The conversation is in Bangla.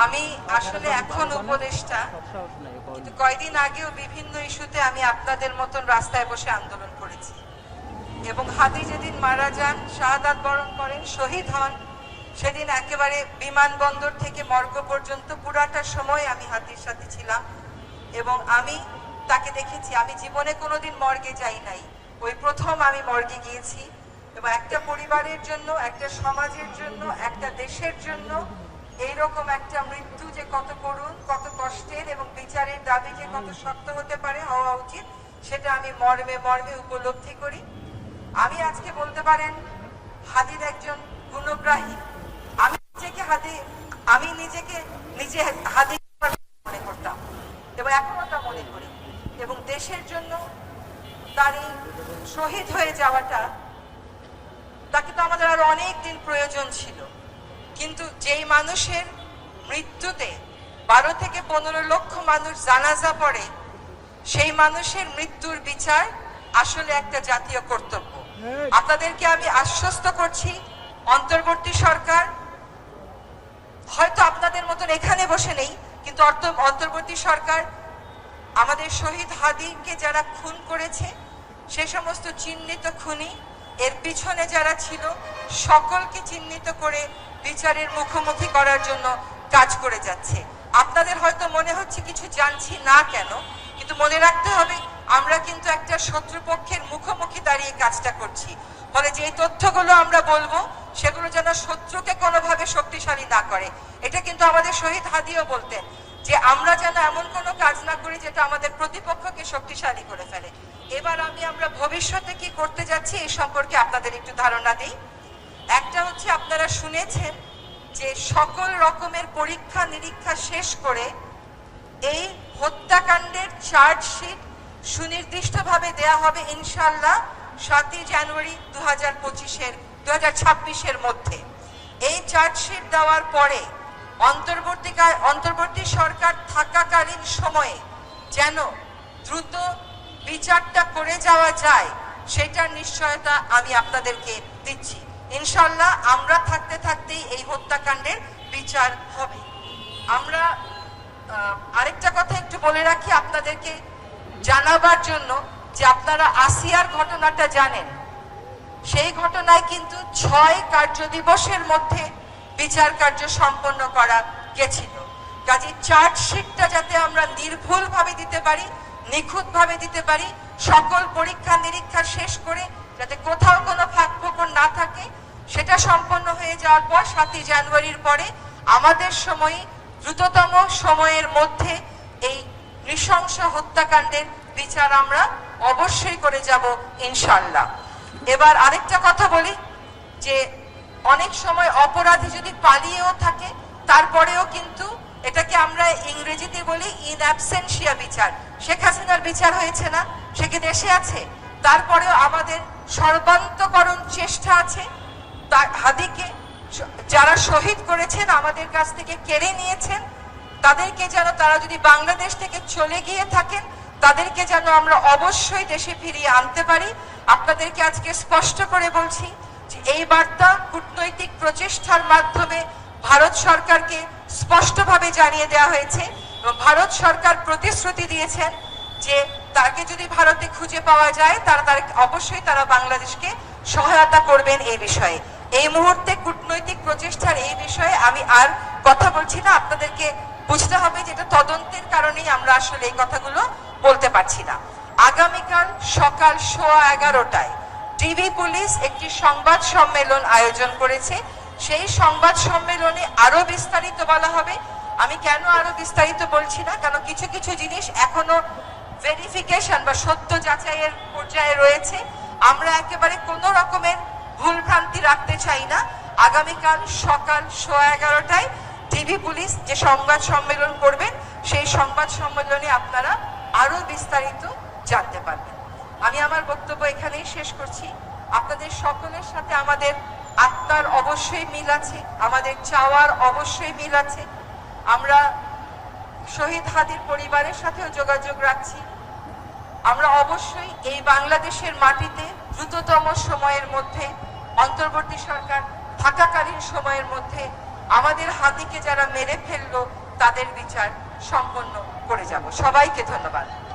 আমি আসলে এখন উপদেষ্টা, কিন্তু কয়েকদিন আগেও বিভিন্ন ইস্যুতে আমি আপনাদের মতন রাস্তায় বসে আন্দোলন করেছি এবং হাদি যেদিন মারা যান, শাহাদাত বরণ করেন, শহীদ হন, সেদিন একেবারে বিমানবন্দর থেকে মর্গ পর্যন্ত পুরাটা সময় আমি হাদির সাথে ছিলাম এবং আমি তাকে দেখেছি। আমি জীবনে কোনোদিন মর্গে যাই নাই, ওই প্রথম আমি মর্গে গিয়েছি এবং একটা পরিবারের জন্য, একটা সমাজের জন্য, একটা দেশের জন্য এইরকম একটা মৃত্যু যে কত করুণ, কত কষ্টের এবং বিচারের দাবি যে কত শক্ত হতে পারে, হওয়া উচিত, সেটা আমি মর্মে মর্মে উপলব্ধি করি। আমি আজকে বলতে পারেন হাদির একজন গুণগ্রাহী। আমি নিজেকে নিজে হাদি মনে করতাম এবং এখনো তা মনে করি এবং দেশের জন্য তার এই শহীদ হয়ে যাওয়াটা, তাকে তো আমাদের আরো অনেক দিন প্রয়োজন ছিল, কিন্তু যেই মানুষের মৃত্যুতে 12 থেকে 15 লক্ষ মানুষ জানাজা পড়ে, সেই মানুষের মৃত্যুর বিচার আসলে একটা জাতীয় কর্তব্য। আপনাদেরকে আমি আশ্বস্ত করছি, অন্তর্বর্তী সরকার হয়তো আপনাদের মতন এখানে বসে নেই, কিন্তু অন্তর্বর্তী সরকার আমাদের শহীদ হাদিকে যারা খুন করেছে, সে সমস্ত চিহ্নিত খুনি, এর পিছনে যারা ছিল, সকলকে চিহ্নিত করে বিচারের মুখোমুখি করার জন্য কাজ করে যাচ্ছে। আপনাদের হয়তো মনে হচ্ছে কিছু জানছি না কেন, কিন্তু মনে রাখতে হবে আমরা কিন্তু একটা শত্রুপক্ষের মুখোমুখি দাঁড়িয়ে কাজটা করছি। ফলে যে তথ্যগুলো আমরা বলবো সেগুলো যেন শত্রুকে কোনোভাবে শক্তিশালী না করে। এটা কিন্তু আমাদের শহীদ হাদিও বলতেন যে আমরা যেন এমন কোনো কাজ না করি যেটা আমাদের প্রতিপক্ষকে শক্তিশালী করে ফেলে। এবার আমরা ভবিষ্যতে কি করতে যাচ্ছি এই সম্পর্কে আপনাদের একটু ধারণা দিই। একটা হচ্ছে, আপনারা শুনেছেন যে সকল রকমের পরীক্ষা নিরীক্ষা শেষ করে এই হত্যাকাণ্ডের চার্জশিট সুনির্দিষ্টভাবে দেয়া হবে ইনশাআল্লাহ 7 জানুয়ারি 2026-এর মধ্যে। এই চার্জশিট দেওয়ার পরে অন্তর্বর্তী সরকার থাকাকালীন সময়ে যেন দ্রুত বিচারটা করে যাওয়া যায়, সেটার নিশ্চয়তা আমি আপনাদেরকে দিচ্ছি। ইনশাআল্লাহ আমরা থাকতে থাকতেই এই হত্যাকাণ্ডের বিচার হবে। আমরা আরেকটা কথা একটু বলে রাখি আপনাদেরকে জানাবার জন্য, যে আপনারা আসিয়ার ঘটনাটা জানেন, সেই ঘটনায় কিন্তু 6 কার্যদিবসের মধ্যে বিচার কার্য সম্পন্ন করা গেছিল। কাজে চার্জশিটটা যাতে আমরা নির্ভুলভাবে দিতে পারি, নিখুঁতভাবে দিতে পারি, সকল পরীক্ষা নিরীক্ষা শেষ করে যাতে কোথাও কোনো ফাঁকফোকর না থাকে, সেটা সম্পন্ন হয়ে যাওয়ার পর 7 জানুয়ারির পরে আমাদের সময়ে দ্রুততম সময়ের মধ্যে এই নৃশংস হত্যাকাণ্ডের বিচার আমরা অবশ্যই করে যাব ইনশাআল্লাহ। এবার আরেকটা কথা বলি, যে অনেক সময় অপরাধী যদি পালিয়েও থাকে, তারপরেও কিন্তু এটাকে আমরা ইংরেজিতে বলি ইন অ্যাবসেন্সিয়া বিচার। শেখ হাসিনার বিচার হয়েছে না, সে কি দেশে আছে? তারপরেও আমাদের সর্বান্তকরণ চেষ্টা আছে তার হাদিকে যারা শহীদ করেছেন, আমাদের কাছ থেকে কেড়ে নিয়েছেন, তাদেরকে যেন, তারা যদি বাংলাদেশ থেকে চলে গিয়ে থাকেন, তাদেরকে যেন আমরা অবশ্যই দেশে ফিরিয়ে আনতে পারি। আপনাদেরকে আজকে স্পষ্ট করে বলছি যে এই বার্তা কূটনৈতিক প্রচেষ্টার মাধ্যমে ভারত সরকারকে স্পষ্টভাবে জানিয়ে দেওয়া হয়েছে এবং ভারত সরকার প্রতিশ্রুতি দিয়েছেন যে তাকে যদি ভারতে খুঁজে পাওয়া যায়, অবশ্যই তারা বাংলাদেশকে সহায়তা করবেন এই বিষয়ে। এই মুহূর্তে কূটনৈতিক প্রচেষ্টার এই বিষয়ে আমি আর কথা বলছি না। আপনাদেরকে বুঝতে হবে যে এটা তদন্তের কারণেই আমরা আসলে এই কথাগুলো বলতে পারছি না। আগামীকাল সকাল 11:15টায় ডিবি পুলিশ একটি সংবাদ সম্মেলন আয়োজন করেছে। সেই সংবাদ সম্মেলনে আরো বিস্তারিত বলা হবে। আমি কেন আরো বিস্তারিত বলছি না, কারণ কিছু কিছু জিনিস এখনো ভেরিফিকেশন বা সত্য যাচাইয়ের পর্যায়ে রয়েছে। আমরা একেবারে কোনো রকমের ভুল ভ্রান্তি রাখতে চাই না। আগামীকাল সকাল 11:15টায় ডিবি পুলিশ যে সংবাদ সম্মেলন করবেন, সেই সংবাদ সম্মেলনে আপনারা আরো বিস্তারিত জানতে পারবেন। আমি আমার বক্তব্য এখানেই শেষ করছি। আপনাদের সকলের সাথে আমাদের আত্মার অবশ্যই মিল আছে, আমাদের চাওয়ার অবশ্যই মিল আছে। আমরা শহীদ হাদির পরিবারের সাথেও যোগাযোগ রাখছি। আমরা অবশ্যই এই বাংলাদেশের মাটিতে দ্রুততম সময়ের মধ্যে, অন্তর্বর্তী সরকার থাকাকালীন সময়ের মধ্যে আমাদের হাতিকে যারা মেরে ফেললো তাদের বিচার সম্পন্ন করে যাব। সবাইকে ধন্যবাদ।